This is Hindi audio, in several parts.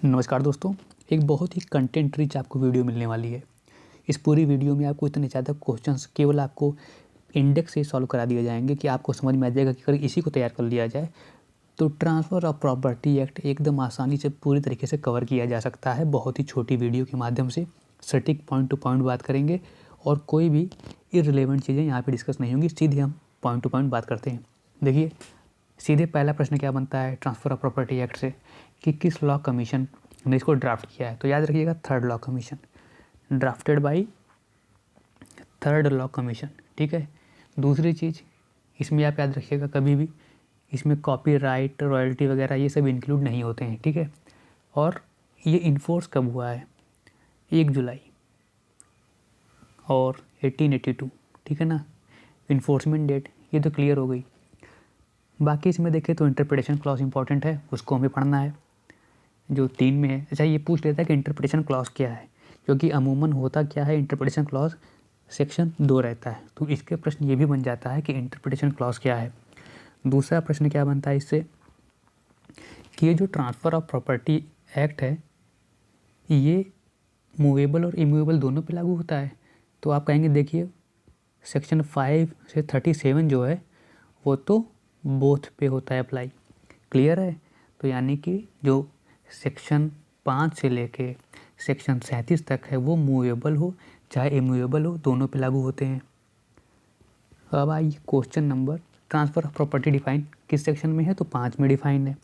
नमस्कार दोस्तों, एक बहुत ही कंटेंट रिच आपको वीडियो मिलने वाली है। इस पूरी वीडियो में आपको इतने ज़्यादा क्वेश्चंस केवल आपको इंडेक्स से सॉल्व करा दिए जाएंगे कि आपको समझ में आ जाएगा कि अगर इसी को तैयार कर लिया जाए तो ट्रांसफ़र ऑफ प्रॉपर्टी एक्ट एकदम आसानी से पूरी तरीके से कवर किया जा सकता है। बहुत ही छोटी वीडियो के माध्यम से सटीक पॉइंट टू पॉइंट बात करेंगे और कोई भी इररिलेवेंट चीज़ें यहाँ पे डिस्कस नहीं होंगी। सीधे हम पॉइंट टू पॉइंट बात करते हैं। देखिए, सीधे पहला प्रश्न क्या बनता है ट्रांसफ़र ऑफ प्रॉपर्टी एक्ट से कि किस लॉ कमीशन ने इसको ड्राफ्ट किया है। तो याद रखिएगा, third law commission, drafted by third law commission. ठीक है। दूसरी चीज़ इसमें आप याद रखिएगा, कभी भी इसमें कॉपीराइट, रॉयल्टी वगैरह ये सब इंक्लूड नहीं होते हैं। ठीक है। और ये इन्फोर्स कब हुआ है? 1 जुलाई और 1882। ठीक है ना। इन्फोर्समेंट डेट ये तो क्लियर हो गई। बाकी इसमें देखें तो इंटरप्रिटेशन क्लॉज इंपॉर्टेंट है, उसको हमें पढ़ना है जो 3 में है। अच्छा, ये पूछ लेता है कि इंटरप्रिटेशन क्लॉज क्या है, क्योंकि अमूमन होता क्या है, इंटरप्रिटेशन क्लॉज सेक्शन 2 रहता है। तो इसके प्रश्न ये भी बन जाता है कि इंटरप्रिटेशन क्लॉज क्या है। दूसरा प्रश्न क्या बनता है इससे कि ये जो ट्रांसफ़र ऑफ प्रॉपर्टी एक्ट है ये मूवेबल और इमूवेबल दोनों पे लागू होता है। तो आप कहेंगे देखिए, सेक्शन 5 से 37 जो है वो तो बोथ पे होता है अप्लाई। क्लियर है। तो यानी कि जो सेक्शन 5 से लेके सेक्शन 37 तक है वो मूवेबल हो चाहे इमूवेबल हो, दोनों पे लागू होते हैं। अब आइए question number, transfer of property define किस सेक्शन में है? तो 5 में डिफाइन है।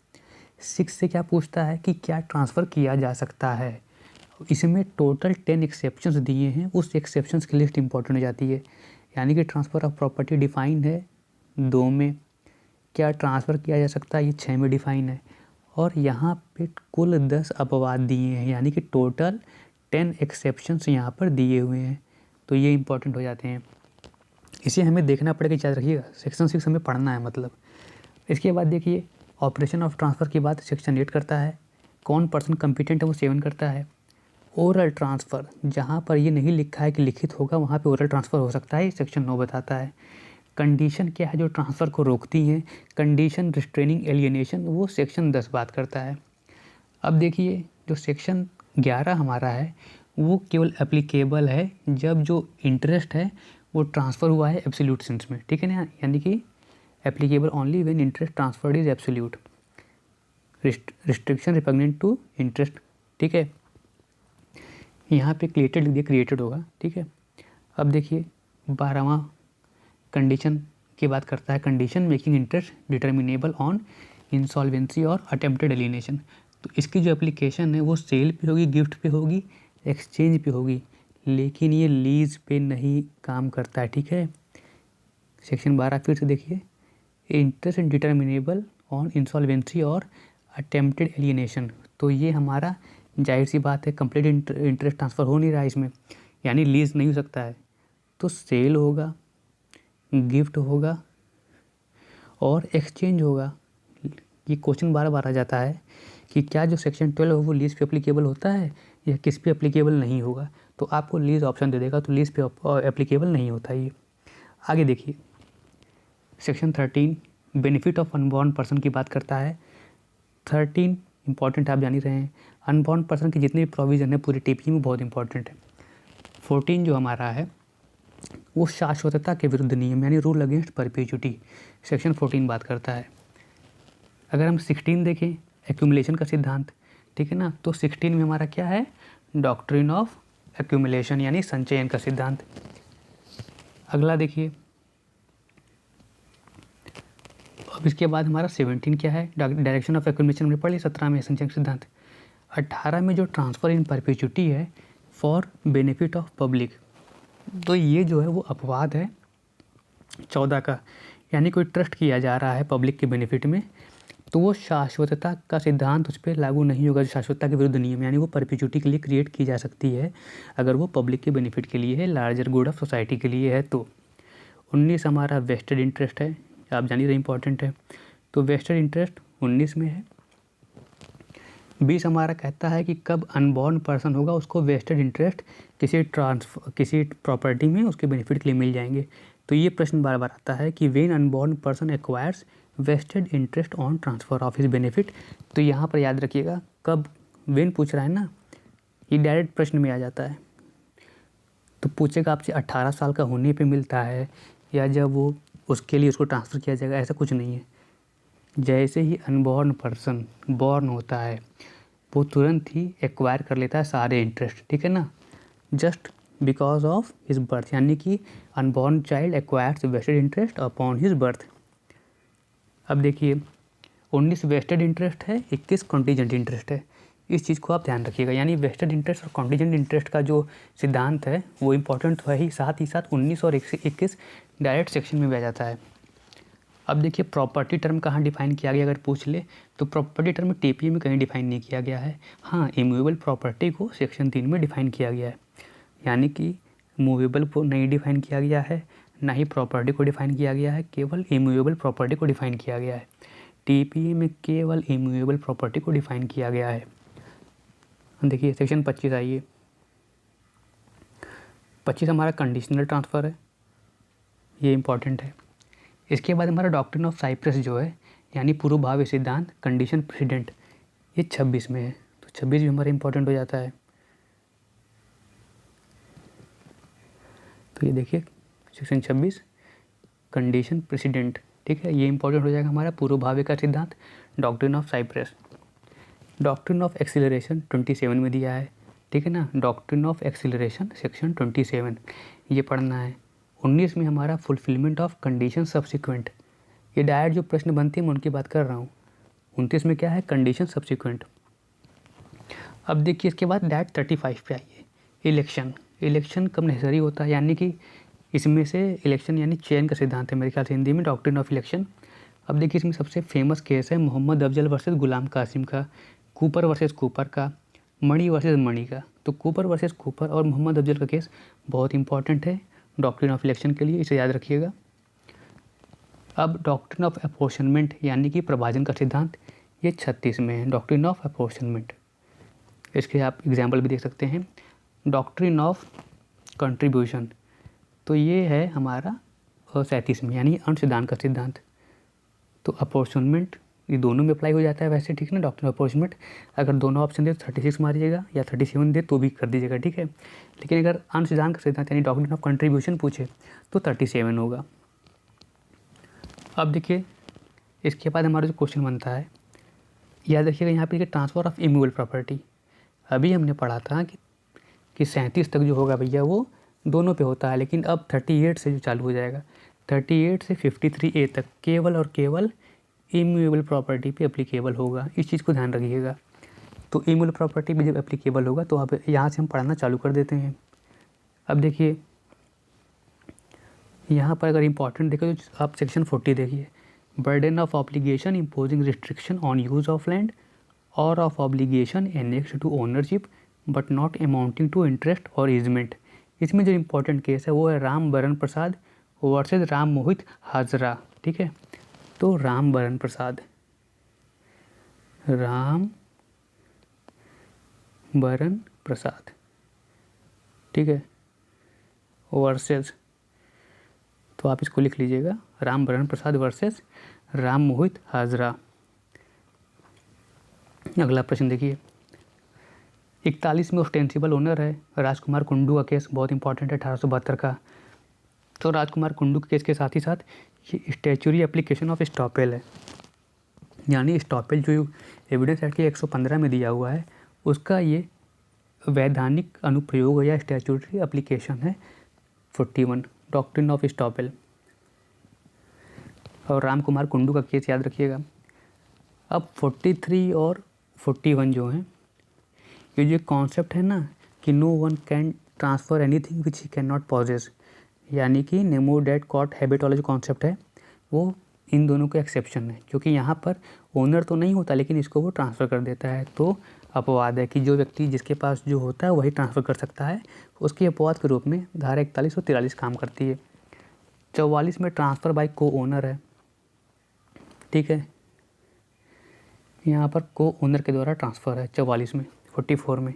6 से क्या पूछता है कि क्या ट्रांसफ़र किया जा सकता है। इसमें टोटल 10 एक्सेप्शंस दिए हैं, उस एक्सेप्शंस की लिस्ट इंपॉर्टेंट हो जाती है। यानी कि ट्रांसफ़र ऑफ प्रॉपर्टी डिफाइन है 2 में, क्या ट्रांसफ़र किया जा सकता है ये 6 में डिफाइन है। और यहाँ पे कुल 10 अपवाद दिए हैं, यानी कि टोटल 10 एक्सेप्शंस यहाँ पर दिए हुए हैं। तो ये इंपॉर्टेंट हो जाते हैं, इसे हमें देखना पड़ेगा। याद रखिएगा, सेक्शन 6 हमें पढ़ना है मतलब। इसके बाद देखिए, ऑपरेशन ऑफ ट्रांसफ़र की बात सेक्शन 8 करता है। कौन पर्सन कम्पिटेंट है वो 7 करता है। ओरल ट्रांसफ़र, जहाँ पर ये नहीं लिखा है कि लिखित होगा वहाँ पे ओरल ट्रांसफ़र हो सकता है, सेक्शन 9 बताता है। कंडीशन क्या है जो ट्रांसफ़र को रोकती हैं, कंडीशन रिस्ट्रेनिंग एलियनेशन, वो सेक्शन 10 बात करता है। अब देखिए, जो सेक्शन 11 हमारा है वो केवल एप्लीकेबल है जब जो इंटरेस्ट है वो ट्रांसफ़र हुआ है एब्सोल्यूट सेंस में। ठीक है ना, यानी कि applicable only when interest transferred is absolute, restriction repugnant to interest. ठीक है। यहाँ पे क्रिएटेड लिख दिया, क्रिएटेड होगा। ठीक है। अब देखिए 12वां कंडीशन की बात करता है, condition making interest determinable on insolvency और अटेम्प्टेड एलिनेशन। तो इसकी जो एप्लीकेशन है वो सेल पे होगी, गिफ्ट पे होगी, एक्सचेंज पे होगी, लेकिन ये लीज पे नहीं काम करता है। ठीक है। सेक्शन 12 फिर से देखिए, इंटरेस्ट डिटर्मिनेबल ऑन इंसॉल्वेंसी और अटेम्प्टेड एलिनेशन। तो ये हमारा जाहिर सी बात है, कंप्लीट इंटरेस्ट ट्रांसफ़र हो नहीं रहा है इसमें, यानी लीज नहीं हो सकता है। तो सेल होगा, गिफ्ट होगा और एक्सचेंज होगा। ये क्वेश्चन बार बार आ जाता है कि क्या जो सेक्शन 12 है वो लीज पे एप्लीकेबल होता है या किस पे एप्लीकेबल नहीं होगा। तो आपको लीज ऑप्शन दे देगा, तो लीज पे एप्लीकेबल नहीं होता ये। आगे देखिए, section 13 benefit of unborn person की बात करता है। 13 इंपॉर्टेंट, आप जान ही रहे हैं, अनबॉर्न पर्सन की जितनी भी प्रोविज़न है पूरी टीपी में बहुत इंपॉर्टेंट है। 14 जो हमारा है वो शाश्वतता के विरुद्ध नियम, यानी रूल अगेंस्ट परपेचुटी, सेक्शन 14 बात करता है। अगर हम 16 देखें, एक्यूमुलेशन का सिद्धांत। ठीक है ना, तो 16 में हमारा क्या है, डॉक्ट्रिन ऑफ एक्यूमुलेशन, यानी संचयन का सिद्धांत। अगला देखिए, अब इसके बाद हमारा 17 क्या है, डायरेक्शन ऑफ एक्यूमुलेशन हमने पढ़ ली। 17 में संचयन सिद्धांत। 18 में जो ट्रांसफ़र इन परपेचुटी है फॉर बेनिफिट ऑफ पब्लिक, तो ये जो है वो अपवाद है 14 का, यानी कोई ट्रस्ट किया जा रहा है पब्लिक के बेनिफिट में, तो वो शाश्वतता का सिद्धांत उस पर लागू नहीं होगा। जो शाश्वतता के विरुद्ध नियम, यानी वो परपेचुटी के लिए क्रिएट की जा सकती है अगर वो पब्लिक के बेनिफिट के लिए है, लार्जर गुड ऑफ सोसाइटी के लिए है। तो 19 हमारा वेस्टेड इंटरेस्ट है, आप जान ही रहे इंपॉर्टेंट है, तो वेस्टेड इंटरेस्ट 19 में है। 20 हमारा कहता है कि कब अनबॉर्न पर्सन होगा उसको वेस्टेड इंटरेस्ट किसी प्रॉपर्टी में उसके बेनिफिट के लिए मिल जाएंगे। तो ये प्रश्न बार बार आता है कि when unborn person acquires vested interest on transfer of his benefit. तो यहाँ पर याद रखिएगा कब व्हेन पूछ रहा है ना, ये डायरेक्ट प्रश्न में आ जाता है। तो पूछेगा आपसे 18 साल का होने पे मिलता है या जब वो उसके लिए उसको ट्रांसफ़र किया जाएगा, ऐसा कुछ नहीं है। जैसे ही अनबॉर्न पर्सन बॉर्न होता है वो तुरंत ही एक्वायर कर लेता है सारे इंटरेस्ट, ठीक है ना, just because of his birth, यानी कि unborn child acquires vested interest upon his birth. अब देखिए 19 वेस्टेड इंटरेस्ट है, 21 कॉन्टीजेंट इंटरेस्ट है। इस चीज़ को आप ध्यान रखिएगा, यानी वेस्टेड इंटरेस्ट और कॉन्टीजेंट इंटरेस्ट का जो सिद्धांत है वो इम्पोर्टेंट तो है ही साथ 19 और 21 डायरेक्ट सेक्शन में भी आ जाता है। अब देखिए प्रॉपर्टी टर्म कहाँ डिफाइन किया गया, अगर पूछ ले तो प्रॉपर्टी टर्म टीपीए में कहीं डिफाइन नहीं किया गया है। हाँ, इमूवेबल प्रॉपर्टी को सेक्शन 3 में डिफाइन किया गया है, यानी कि मूवेबल को नहीं डिफाइन किया गया है, ना ही प्रॉपर्टी को डिफाइन किया गया है, केवल इमूवेबल प्रॉपर्टी को डिफाइन किया गया है। टीपीए में केवल इमूवेबल प्रॉपर्टी को डिफाइन किया गया है। देखिए सेक्शन 25 आइए। 25 हमारा कंडीशनल ट्रांसफ़र है, ये इम्पॉर्टेंट है। इसके बाद हमारा डॉक्ट्रिन ऑफ साइप्रस जो है, यानी पूर्वभावी सिद्धांत, कंडीशन प्रेसिडेंट, ये 26 में है। तो 26 भी हमारा इम्पॉर्टेंट हो जाता है। तो ये देखिए सेक्शन 26 कंडीशन प्रेसिडेंट, ठीक है, ये इंपॉर्टेंट हो जाएगा हमारा पूर्वभावी का सिद्धांत, doctrine of cypres. Doctrine of acceleration 27 में दिया है, ठीक है ना, डॉक्ट्रिन ऑफ एक्सीलरेशन सेक्शन 27 ये पढ़ना है। 19 में हमारा फुलफिलमेंट ऑफ कंडीशन सब्सिक्वेंट, ये डायरेक्ट जो प्रश्न बनते हैं मैं उनकी बात कर रहा हूँ। 29 में क्या है, कंडीशन सब्सिक्वेंट। अब देखिए इसके बाद डायरेक्ट 35 पे आइए, इलेक्शन। इलेक्शन कब नेसेसरी होता है, यानी कि इसमें से इलेक्शन यानी चयन का सिद्धांत है मेरे ख्याल से हिंदी में, डॉक्ट्रिन ऑफ इलेक्शन। अब देखिए इसमें सबसे फेमस केस है मोहम्मद अफजल वर्सेस गुलाम कासिम का, कूपर वर्सेस कूपर का, मणि वर्सेस मणि का। तो कूपर वर्सेस कूपर और मोहम्मद अफजल का केस बहुत इंपॉर्टेंट है डॉक्ट्रिन ऑफ इलेक्शन के लिए, इसे याद रखिएगा। अब डॉक्ट्रिन ऑफ अपॉर्शनमेंट यानी कि प्रभाजन का सिद्धांत, ये 36 में है, डॉक्ट्रिन ऑफ अपॉर्शनमेंट। इसके आप एग्जाम्पल भी देख सकते हैं। डॉक्ट्रिन ऑफ कंट्रीब्यूशन, तो ये है हमारा 37 में, यानी अंशदान का सिद्धांत। तो अपॉर्चुनमेंट ये दोनों में अप्लाई हो जाता है वैसे, ठीक है ना, डॉक्ट्रिन ऑफ अपॉर्चुनमेंट। अगर दोनों ऑप्शन दे तो 36 मारिएगा या 37 दे तो भी कर दीजिएगा, ठीक है। लेकिन अगर अंशदान का सिद्धांत यानी डॉक्ट्रिन ऑफ कंट्रीब्यूशन पूछे तो 37 होगा। अब देखिए इसके बाद हमारा जो क्वेश्चन बनता है, याद रखिएगा यहाँ पे ट्रांसफ़र ऑफ इमूवेबल प्रॉपर्टी। अभी हमने पढ़ा था कि 37 तक जो होगा भैया वो दोनों पे होता है, लेकिन अब 38 से जो चालू हो जाएगा, 38 से 53A तक केवल और केवल इमूवेबल प्रॉपर्टी पे एप्लीकेबल होगा। इस चीज़ को ध्यान रखिएगा। तो इमूवेबल प्रॉपर्टी पे जब एप्लीकेबल होगा तो अब यहाँ से हम पढ़ना चालू कर देते हैं। अब देखिए यहाँ पर अगर इम्पॉर्टेंट देखें तो आप सेक्शन 40 देखिए, burden of obligation imposing restriction on use of land और of obligation annexed to ownership but not amounting to interest और ईजमेंट। इसमें जो इम्पोर्टेंट केस है वो है राम बरन प्रसाद वर्सेस राम मोहित हाजरा, ठीक है। तो राम बरन प्रसाद, राम बरन प्रसाद, ठीक है, वर्सेस, तो आप इसको लिख लीजिएगा, राम बरन प्रसाद वर्सेस राम मोहित हाजरा। अगला प्रश्न देखिए, 41 में ऑस्टेंसिबल ओनर है राजकुमार कुंडू का केस, बहुत इंपॉर्टेंट है 1872 का। तो राजकुमार कुंडू के केस के साथ ही साथ ये स्टैच्यूरी एप्लीकेशन ऑफ स्टॉपेल है, यानी स्टॉपेल जो एविडेंस एक्ट के 115 में दिया हुआ है उसका ये वैधानिक अनुप्रयोग या स्टैच्यूटरी एप्लीकेशन है 41, डॉक्ट्रिन ऑफ स्टॉपेल। और राम कुमार कुंडू का केस याद रखिएगा। अब 43 और 41 जो हैं, ये जो कॉन्सेप्ट है ना कि no one can transfer anything which he can not possess, यानी कि नेमो डेट कॉट हैबिट वाला जो कॉन्सेप्ट है वो इन दोनों का एक्सेप्शन है, क्योंकि यहाँ पर ओनर तो नहीं होता लेकिन इसको वो ट्रांसफ़र कर देता है। तो अपवाद है कि जो व्यक्ति जिसके पास जो होता है वही ट्रांसफ़र कर सकता है, उसके अपवाद के रूप में धारा 41 और 43 काम करती है। 44 में ट्रांसफ़र बाय को ओनर है, ठीक है, यहाँ पर को ओनर के द्वारा ट्रांसफ़र है 44 में। 44 में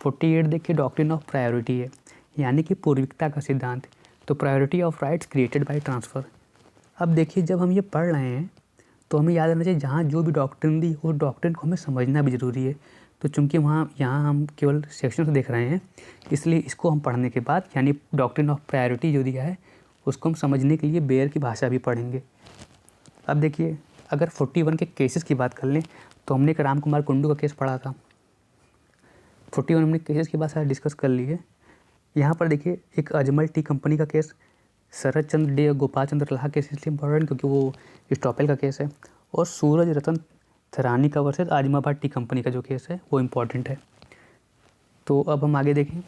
48 देखिए डॉक्ट्रिन ऑफ प्रायोरिटी है, यानी कि पूर्विकता का सिद्धांत। तो priority of rights created by transfer. अब देखिए जब हम ये पढ़ रहे हैं तो हमें याद रखना चाहिए जहाँ जो भी डॉक्ट्रिन दी उस डॉक्ट्रिन को हमें समझना भी ज़रूरी है। तो चूँकि यहाँ हम केवल सेक्शन देख रहे हैं, इसलिए इसको हम पढ़ने के बाद यानी डॉक्ट्रिन ऑफ प्रायोरिटी जो दिया है उसको हम समझने के लिए बेयर की भाषा भी पढ़ेंगे। अब देखिए, अगर 41 के केसेस की बात कर लें तो हमने एक राम कुमार कुंडू का केस पढ़ा था। 41 हमने केसेस की बात सारा डिस्कस कर ली है। यहाँ पर देखिए एक अजमल टी कंपनी का केस, शरद चंद्र डे और गोपाल चंद्र लाहा केस इसलिए इम्पोर्टेंट क्योंकि वो स्टॉपेल का केस है, और सूरज रतन थरानी का वर्सेस आजमाबाद टी कंपनी का जो केस है वो इम्पोर्टेंट है। तो अब हम आगे देखें,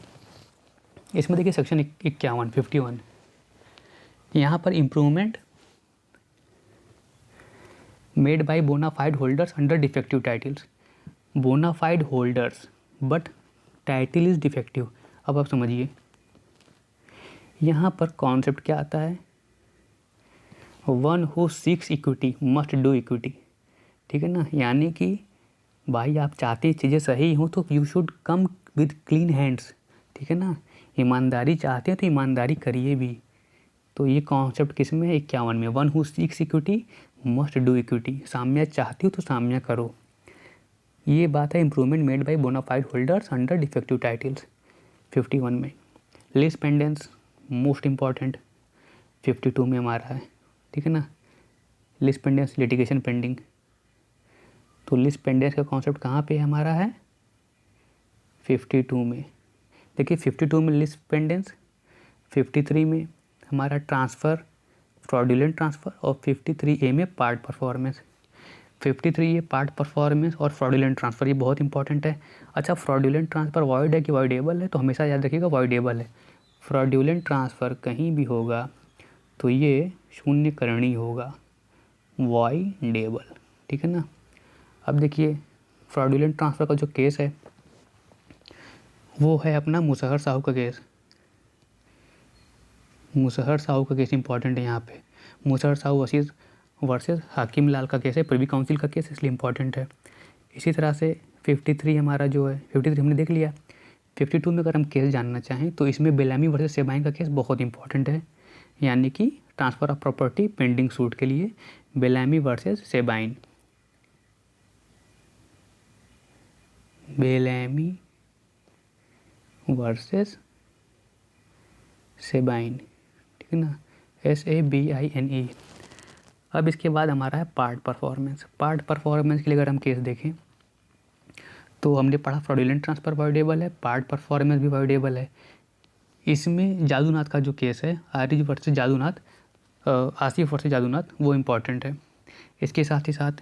इसमें देखिए सेक्शन 51 यहाँ पर improvement made by bona fide holders under defective titles, bona fide holders but title is defective. अब आप समझिए यहाँ पर कॉन्सेप्ट क्या आता है, one who seeks equity must do equity, ठीक है ना। यानी कि भाई आप चाहते हैं चीज़ें सही हों तो you should come with clean hands, ठीक है ना। ईमानदारी चाहते हैं तो ईमानदारी करिए भी। तो ये कॉन्सेप्ट किस में है, 51 में, one who seeks equity must do equity, साम्य चाहती हो तो साम्य करो। ये बात है improvement made by bona fide holders under defective titles 51 में। लीज पेंडेंस मोस्ट इम्पॉर्टेंट 52 में हमारा है, ठीक है ना। लीज पेंडेंस लिटिगेशन पेंडिंग, तो लीज पेंडेंस का कॉन्सेप्ट कहाँ पे हमारा है, 52 में। देखिए 52 में लीज पेंडेंस, 53 में हमारा ट्रांसफ़र फ्रॉडुलेंट ट्रांसफ़र, और 53A में पार्ट परफॉर्मेंस। 53 ये पार्ट परफॉर्मेंस और फ्रॉडुलेंट ट्रांसफ़र, ये बहुत इंपॉर्टेंट है। अच्छा, फ्रॉडुलेंट ट्रांसफ़र वॉइड है कि वॉइडेबल है, तो हमेशा याद रखिएगा वॉइडेबल है। फ्रॉडुलेंट ट्रांसफ़र कहीं भी होगा तो ये शून्यकरणीय होगा, वॉइडेबल, ठीक है ना। अब देखिए फ्रॉडुलेंट ट्रांसफ़र का जो केस है वो है अपना मुसहर साहू का केस। मुसहर साहू का केस इंपॉर्टेंट है यहाँ पे। मुसहर साहू वर्सेस हाकिम लाल का केस है, प्रिवी काउंसिल का केस, इसलिए इम्पॉर्टेंट है। इसी तरह से 53 हमारा जो है, 53 हमने देख लिया। 52 में अगर हम केस जानना चाहें तो इसमें बेलामी वर्सेस सेबाइन का केस बहुत इंपॉर्टेंट है, यानी कि transfer of property pending suit के लिए Bellamy versus Sabine, Bellamy versus Sabine, ठीक है ना, SABINE। अब इसके बाद हमारा है पार्ट परफॉर्मेंस। पार्ट परफॉर्मेंस के लिए अगर हम केस देखें तो हमने पढ़ा फ्रॉडुलेंट ट्रांसफ़र वॉइडेबल है, पार्ट परफॉर्मेंस भी वॉइडेबल है। इसमें जादूनाथ का जो केस है, आरिज वर्सेस जादूनाथ, आसिफ वर्सेस जादूनाथ, वो इम्पॉर्टेंट है। इसके साथ ही साथ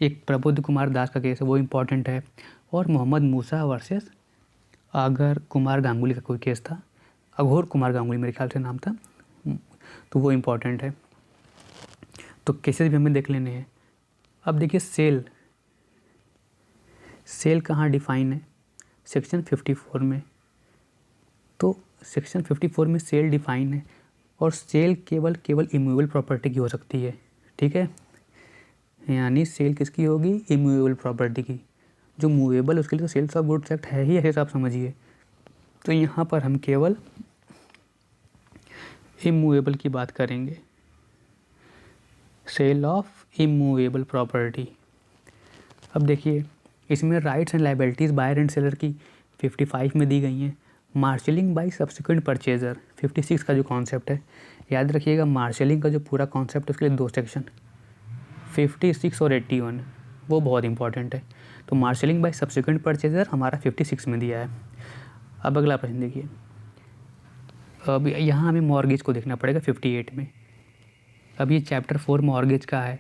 एक प्रबुद्ध कुमार दास का केस है, वो इम्पॉर्टेंट है। और मोहम्मद मूसा वर्सेस अगर कुमार गांगुली का कोई केस था, अघोर कुमार गांगुली मेरे ख्याल से नाम था, तो वो इम्पॉर्टेंट है। तो केसेस भी हमें देख लेने हैं। अब देखिए सेल कहाँ डिफाइन है, सेक्शन 54 में। तो सेक्शन 54 में सेल डिफाइन है, और सेल केवल इमूवेबल प्रॉपर्टी की हो सकती है, ठीक है। यानी सेल किसकी होगी, इमूवेबल प्रॉपर्टी की। जो मूवेबल है उसके लिए तो सेल्स ऑफ गुड्स एक्ट है ही, ऐसे आप समझिए। तो यहाँ पर हम केवल इमूवेबल की बात करेंगे, सेल ऑफ इमूवेबल प्रॉपर्टी। अब देखिए इसमें rights and liabilities buyer and seller की 55 में दी गई हैं। मार्शलिंग बाय सब्सिक्वेंट परचेजर 56 का जो कॉन्सेप्ट है, याद रखिएगा मार्शलिंग का जो पूरा कॉन्सेप्ट है उसके लिए 2 सेक्शन 56 और 81 वो बहुत इंपॉर्टेंट है। तो मार्शलिंग बाय सब्सिक्वेंट परचेजर हमारा 56 में दिया है। अब अगला प्रश्न देखिए, अब यहाँ हमें मॉर्गेज को देखना पड़ेगा 58 में। अब ये चैप्टर 4 मॉर्गेज का है,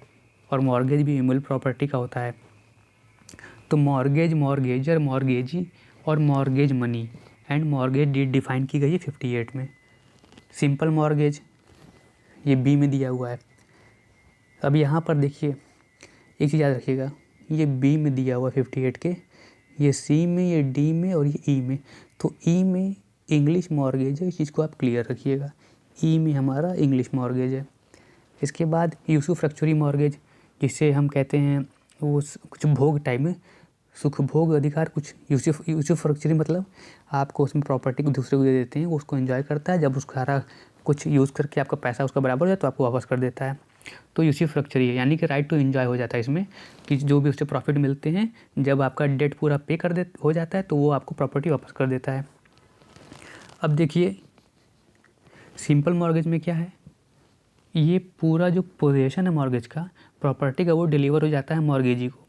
और मॉर्गेज भी इमूवेबल प्रॉपर्टी का होता है। तो मॉर्गेज, मॉर्गेजर, मॉर्गेजी और mortgage money and mortgage deed define की गई है 58 में। सिंपल मॉर्गेज ये बी में दिया हुआ है। अब यहाँ पर देखिए एक चीज़ याद रखिएगा, ये बी में दिया हुआ 58 के, ये सी में, ये डी में और ये ई में। तो ई में इंग्लिश मॉर्गेज है, इस चीज़ को आप क्लियर रखिएगा। ई में हमारा इंग्लिश मॉर्गेज है। इसके बाद यूसुफ्रक्चुरी मॉर्गेज, जिसे हम कहते हैं वो कुछ भोग टाइप में, सुख भोग अधिकार, कुछ यूसुफ्रक्चुरी मतलब आपको उसमें प्रॉपर्टी को दूसरे को दे देते हैं, वो उसको एंजॉय करता है, जब उसका सारा कुछ यूज़ करके आपका पैसा उसका बराबर हो जाए तो आपको वापस कर देता है। तो यूसुफ्रक्चर है, यानी कि राइट टू एंजॉय हो जाता है इसमें, कि जो भी उससे प्रॉफिट मिलते हैं जब आपका डेट पूरा पे कर दे हो जाता है तो वो आपको प्रॉपर्टी वापस कर देता है। अब देखिए सिंपल मॉर्गेज में क्या है, ये पूरा जो पोजेशन है मॉर्गेज का, प्रॉपर्टी का, वो डिलीवर हो जाता है मॉर्गेजी को।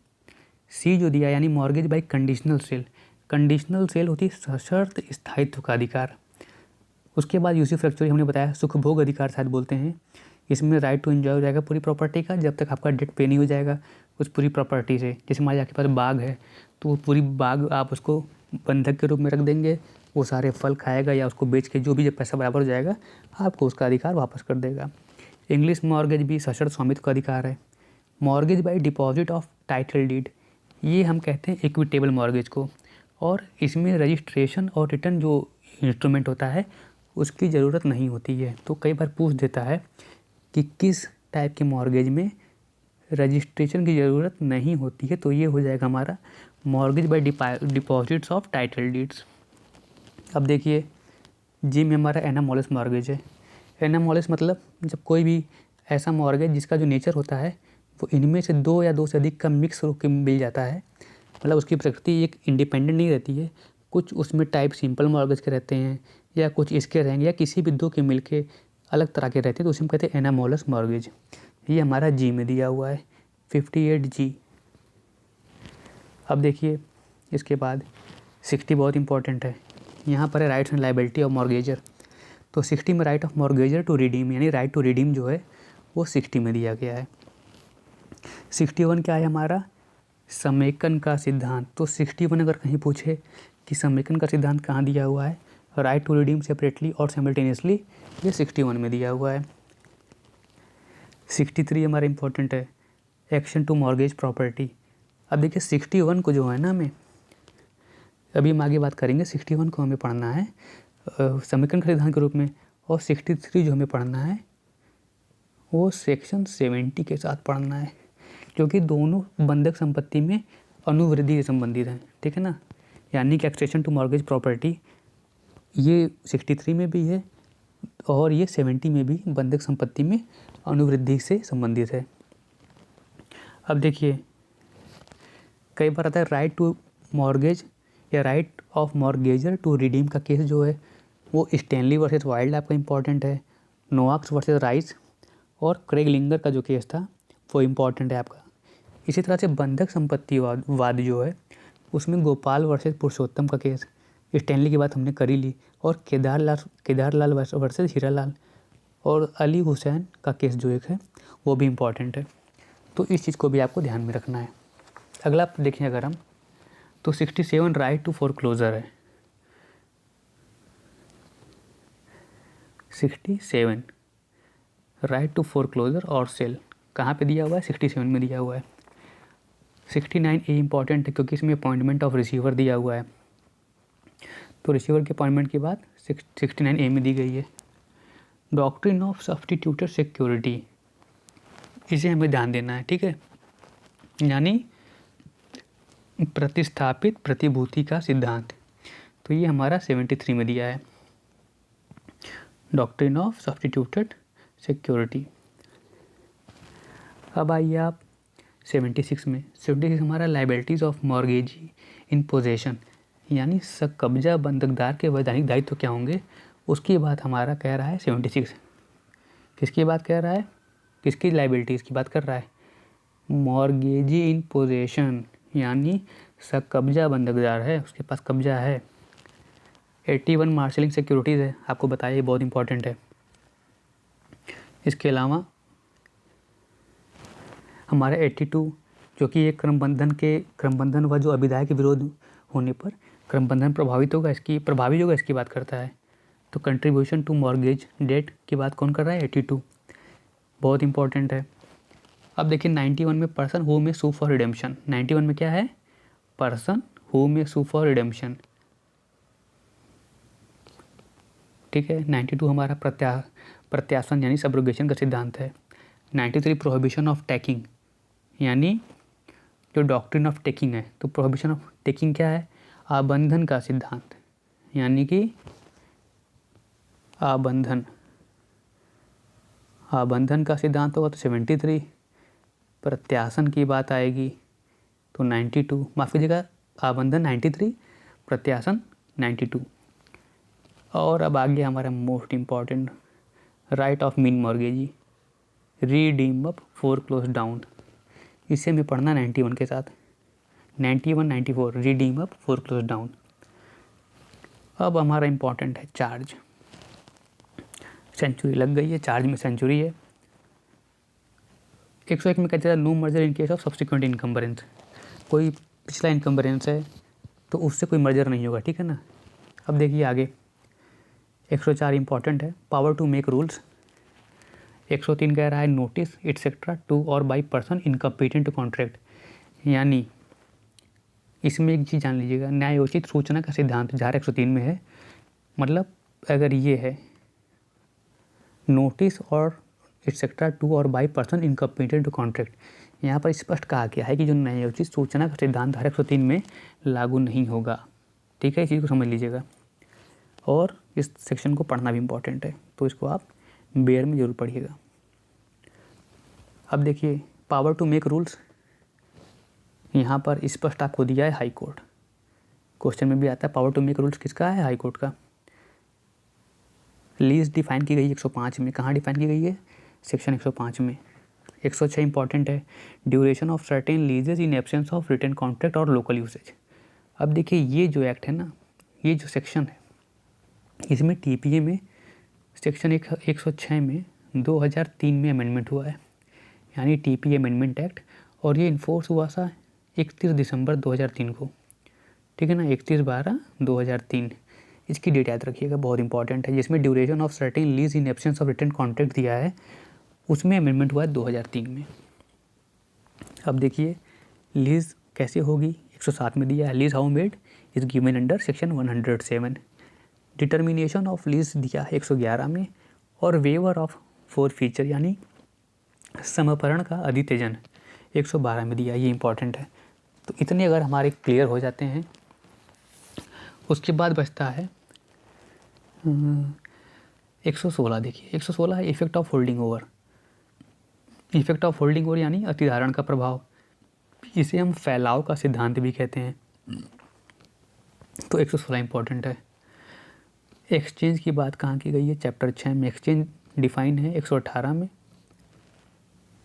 सी जो दिया यानी mortgage by conditional cell, conditional cell होती है सशर्त स्थायित्व का अधिकार। उसके बाद यूसुफ्रक्चर हमने बताया सुखभोग अधिकार शायद बोलते हैं, इसमें राइट टू एंजॉय हो जाएगा पूरी प्रॉपर्टी का जब तक आपका डेट पे नहीं हो जाएगा उस पूरी प्रॉपर्टी से। जैसे मान लीजिए आपके पास बाग है तो वो पूरी बाग आप उसको बंधक के रूप में रख देंगे, वो सारे फल खाएगा या उसको बेच के जो भी जब पैसा बराबर हो जाएगा आपको उसका अधिकार वापस कर देगा। इंग्लिश मॉर्गेज भी सशर्त स्वामित्व का अधिकार है। Mortgage by deposit of title deed, ये हम कहते हैं इक्विटेबल मॉर्गेज को, और इसमें रजिस्ट्रेशन और रिटर्न जो इंस्ट्रूमेंट होता है उसकी ज़रूरत नहीं होती है। तो कई बार पूछ देता है कि किस टाइप के मॉर्गेज में रजिस्ट्रेशन की ज़रूरत नहीं होती है, तो ये हो जाएगा हमारा mortgage bye deposits of title deeds. अब देखिए जी में हमारा एनामोलिस मॉर्गेज है। एनामोलिस मतलब जब कोई भी ऐसा मॉर्गेज जिसका जो नेचर होता है वो इनमें से दो या दो से अधिक का मिक्स होकर मिल जाता है, मतलब उसकी प्रकृति एक इंडिपेंडेंट नहीं रहती है, कुछ उसमें टाइप सिंपल मॉर्गेज के रहते हैं या कुछ इसके रहेंगे या किसी भी दो के मिलके अलग तरह के रहते हैं, तो उसे हम कहते हैं एनामोलस मॉर्गेज। ये हमारा जी में दिया हुआ है 58 जी। अब देखिए इसके बाद 60 बहुत इंपॉर्टेंट है, यहाँ पर है rights and liability of mortgagor. तो 60 में right of mortgagor to redeem, यानी राइट टू रिडीम जो है वो 60 में दिया गया है। 61 क्या है हमारा, समेकन का सिद्धांत। तो 61 अगर कहीं पूछे कि समेकन का सिद्धांत कहाँ दिया हुआ है, राइट टू रिडीम सेपरेटली और साइमल्टेनियसली, ये 61 में दिया हुआ है। 63 हमारा इंपॉर्टेंट है, एक्शन टू मॉर्गेज प्रॉपर्टी। अब देखिए 61 को जो है ना, हमें अभी हम आगे बात करेंगे, 61 को हमें पढ़ना है समेकन का सिद्धांत के रूप में, और 63 जो हमें पढ़ना है वो सेक्शन 70 के साथ पढ़ना है, क्योंकि दोनों बंधक संपत्ति में अनुवृद्धि से संबंधित हैं, ठीक है ना। यानी कि एक्सटेंशन टू मॉर्गेज प्रॉपर्टी ये 63 में भी है और ये 70 में भी बंधक संपत्ति में अनुवृद्धि से संबंधित है। अब देखिए कई बार आता है राइट टू मॉर्गेज या right of mortgagor to redeem का केस जो है वो स्टैनली वर्सेस वाइल्ड लाइफ का इंपॉर्टेंट है, नोआक्स वर्सेस राइस और क्रेग लिंगर का जो केस था वो इम्पॉर्टेंट है आपका। इसी तरह से बंधक संपत्ति वाद जो है उसमें गोपाल वर्सेस पुरुषोत्तम का केस, स्टैनली की बात हमने कर ही ली, और केदारलाल वर्सेस हीरालाल और अली हुसैन का केस जो एक है वो भी इम्पॉर्टेंट है। तो इस चीज़ को भी आपको ध्यान में रखना है। अगला देखें अगर हम, तो 67 राइट टू फोरक्लोजर है। 67 राइट टू फोरक्लोजर और सेल कहाँ पे दिया हुआ है, 67 में दिया हुआ है। 69 ए इम्पॉर्टेंट है क्योंकि इसमें अपॉइंटमेंट ऑफ रिसीवर दिया हुआ है, तो रिसीवर के अपॉइंटमेंट के बाद 69 ए में दी गई है। डॉक्ट्रिन ऑफ सब्स्टिट्यूटेड सिक्योरिटी, इसे हमें ध्यान देना है, ठीक है, यानी प्रतिस्थापित प्रतिभूति का सिद्धांत, तो ये हमारा 73 में दिया है, डॉक्ट्रिन ऑफ सब्स्टिट्यूटेड सिक्योरिटी। अब आइए आप 76 में। 76 हमारा liabilities of mortgagee in possession, यानी सकब्जा बंधकदार के वैधानिक दायित्व क्या होंगे उसकी बात हमारा कह रहा है 76। किसकी बात कह रहा है, किसकी लाइबिलिटीज़ की बात कर रहा है, मॉर्गेजी इन पोजेशन, यानी सकब्जा बंधकदार है, उसके पास कब्जा है। 81 मार्शलिंग सिक्योरिटीज़ है, आपको बताया ये बहुत इंपॉर्टेंट है। इसके अलावा हमारा 82 जो कि एक क्रमबंधन व जो अभिदाय के विरोध होने पर क्रमबंधन प्रभावित होगा, इसकी बात करता है। तो कंट्रीब्यूशन टू मॉर्गेज डेट की बात कौन कर रहा है, 82, बहुत इंपॉर्टेंट है। अब देखिए 91 में person who may sue for redemption, 91 में क्या है, person who may sue for redemption, ठीक है। 92 हमारा प्रत्यासन यानी सब्रोगेशन का सिद्धांत है। 93 प्रोहिबिशन ऑफ टेकिंग, यानी जो डॉक्ट्रिन ऑफ टेकिंग है, तो प्रोहिबिशन ऑफ टेकिंग क्या है, आबंधन का सिद्धांत, यानी कि आबंधन का सिद्धांत होगा तो 73, प्रत्यासन की बात आएगी तो 92, माफ़ कीजिएगा, आबंधन 93, प्रत्यासन 92। और अब आगे हमारा most important right of mean mortgagee, redeem up four close down, इसे हमें पढ़ना 91 के साथ, 91 94 redeem up four close down. अब हमारा इम्पॉर्टेंट है चार्ज, सेंचुरी लग गई है, चार्ज में सेंचुरी है। 101 में कहते हैं no merger in case of subsequent encumbrance, कोई पिछला इनकम्बरेंस है तो उससे कोई मर्जर नहीं होगा, ठीक है ना। अब देखिए आगे 104 इम्पॉर्टेंट है, पावर टू मेक रूल्स। 103 कह रहा है नोटिस एटसेट्रा टू और by person incompetent to contract, यानी इसमें एक चीज़ जान लीजिएगा, न्यायोचित सूचना का सिद्धांत धारा 103 में है। मतलब अगर ये है नोटिस और एटसेट्रा टू और by person incompetent to contract, यहाँ पर स्पष्ट कहा गया है कि जो न्यायोचित सूचना का सिद्धांत धारा 103 में लागू नहीं होगा, ठीक है, इस चीज़ को समझ लीजिएगा। और इस सेक्शन को पढ़ना भी इम्पॉर्टेंट है, तो इसको आप बेयर में ज़रूर पढ़िएगा। अब देखिए पावर टू मेक रूल्स, यहाँ पर स्पष्ट आपको दिया है हाई कोर्ट, क्वेश्चन में भी आता है पावर टू मेक रूल्स किसका है, हाई कोर्ट का। लीज डिफाइन की गई 105 में, कहाँ डिफाइन की गई है, सेक्शन 105 में। 106 इंपॉर्टेंट है, duration of certain leases in absence of written contract और लोकल यूसेज। अब देखिए ये जो एक्ट है ना, ये जो सेक्शन है, इसमें टीपीए में सेक्शन 106 में 2003 में अमेंडमेंट हुआ है, यानी टीपीए अमेंडमेंट एक्ट, और ये इन्फोर्स हुआ था 31 दिसंबर 2003 को, ठीक है ना, 31/12/2003, इसकी डेट याद रखिएगा, बहुत इंपॉर्टेंट है। जिसमें duration of certain lease in absence of written contract दिया है, उसमें अमेंडमेंट हुआ है 2003 में। अब देखिए लीज कैसे होगी, 107 में दिया है, lease how made is given under section 107। Determination of lease दिया है 111 में, और वेवर ऑफ फोर फीचर यानी समर्पण का अधित्यजन 112 में दिया, ये इंपॉर्टेंट है। तो इतने अगर हमारे क्लियर हो जाते हैं, उसके बाद बचता है 116। देखिए 116 है effect of holding over, effect of holding over यानी अतिधारण का प्रभाव, इसे हम फैलाव का सिद्धांत भी कहते हैं। तो 116 इंपॉर्टेंट है। एक्सचेंज की बात कहाँ की गई है, चैप्टर 6 में एक्सचेंज डिफाइन है 118 में।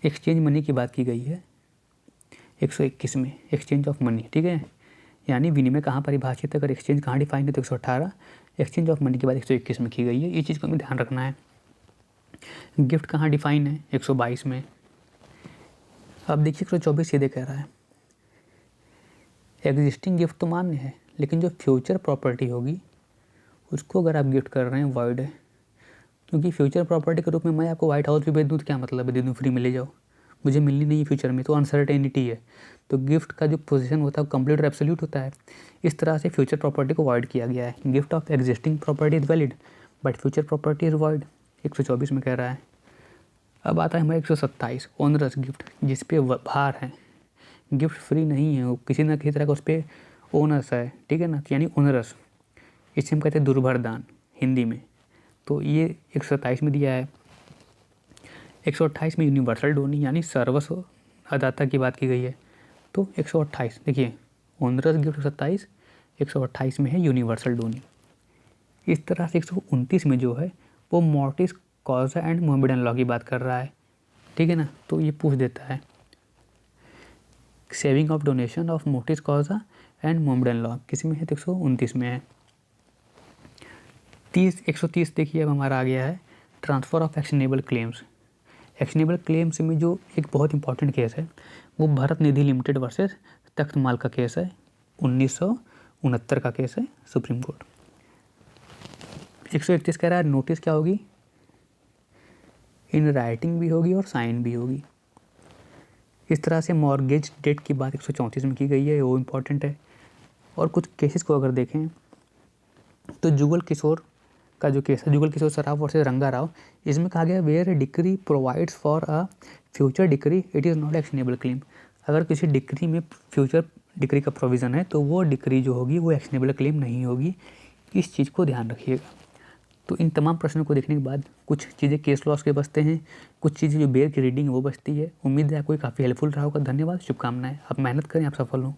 एक्सचेंज मनी की बात की गई है 121 में, एक्सचेंज ऑफ मनी, ठीक है, यानी विनिमय कहाँ परिभाषित है, अगर एक्सचेंज कहाँ डिफाइन है तो 118, एक्सचेंज ऑफ मनी की बात 121 में की गई है, ये चीज़ को हमें ध्यान रखना है। गिफ्ट कहाँ डिफाइन है 122 में। अब देखिए 124 सीधे कह रहा है एग्जिस्टिंग गिफ्ट तो मान्य है, लेकिन जो फ्यूचर प्रॉपर्टी होगी उसको अगर आप गिफ्ट कर रहे हैं वॉइड है, क्योंकि फ्यूचर प्रॉपर्टी के रूप में मैं आपको व्हाइट हाउस भी भेज दूँ तो क्या मतलब है, दे दूँ फ्री में ले जाओ, मुझे मिलनी नहीं है फ्यूचर में, तो अनसर्टेनिटी है। तो गिफ्ट का जो पोजीशन होता है वो कंप्लीट और एब्सोल्यूट होता है, इस तरह से फ्यूचर प्रॉपर्टी को वॉइड किया गया है। Gift of existing property is valid but future property is void, 124 में कह रहा है। अब आता है हमारा 127 ओनरस गिफ्ट, जिस पे भार है, गिफ्ट फ्री नहीं है, वो किसी ना किसी तरह का उस पर ओनर्स है, ठीक है ना, यानी ओनरस, इसे हम कहते हैं दुर्भर दान हिंदी में। तो ये 127 में दिया है। 128 में यूनिवर्सल डोनी यानी सर्वस्व अदाता की बात की गई है, तो 128 देखिए ओनरस गिफ्ट 127, 128 में है यूनिवर्सल डोनी। इस तरह से 129 में जो है वो मोर्टिस कॉजा एंड मोहम्मदन लॉ की बात कर रहा है, ठीक है ना, तो ये पूछ देता है saving of donation of mortis कॉजा and Mohammedan law किस में है, तो 129 में है। 130 देखिए अब हमारा आ गया है transfer of actionable claims. Actionable claims में जो एक बहुत इंपॉर्टेंट केस है वो भारत निधि लिमिटेड वर्सेस तख्तमाल का केस है, 1969 का केस है सुप्रीम कोर्ट। 131 कह रहा है नोटिस क्या होगी, इन राइटिंग भी होगी और साइन भी होगी। इस तरह से मॉर्गेज डेट की बात 134 में की गई है, वो इम्पॉर्टेंट है। और कुछ केसेस को अगर देखें तो जुगल किशोर का जो केस है, जुगल किशोर सराफ वर्सेस रंगा राव, इसमें कहा गया where decree provides for a future decree it is not actionable claim. अगर किसी डिक्री में फ्यूचर डिक्री का प्रोविज़न है तो वो डिक्री जो होगी वो एक्शनेबल क्लेम नहीं होगी, इस चीज़ को ध्यान रखिएगा। तो इन तमाम प्रश्नों को देखने के बाद कुछ चीज़ें केस लॉस के बचते हैं, कुछ चीज़ें जो बेयर की रीडिंग है वो बचती है। उम्मीद है आपको काफ़ी हेल्पफुल रहा होगा। धन्यवाद, शुभकामनाएं। आप मेहनत करें, आप सफल हों।